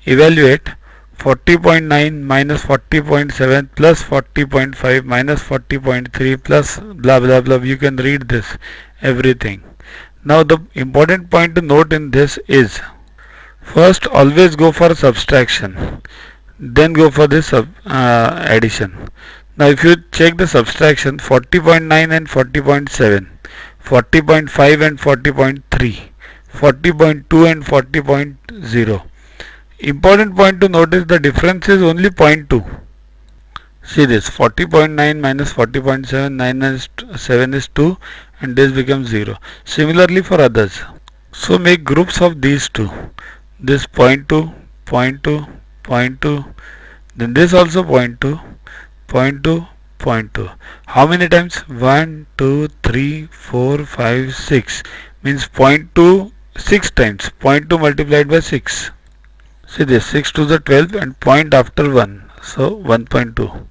Evaluate 40.9 minus 40.7 plus 40.5 minus 40.3 plus blah blah blah. You can read this everything. Now the important point to note in this is, first always go for subtraction, then go for this addition. Now if you check the subtraction, 40.9 and 40.7, 40.5 and 40.3, 40.2 and 40.0. Important point to notice, the difference is only 0.2. See this, 40.9 minus 40.7, 9 is 7 is 2, and this becomes 0. Similarly for others. So make groups of these two. This 0.2, 0.2, 0.2, then this also 0.2, 0.2, 0.2. How many times? 1, 2, 3, 4, 5, 6. Means 0.2 6 times. 0.2 multiplied by 6. See this, 6 to the 12 and point after 1. So 1.2.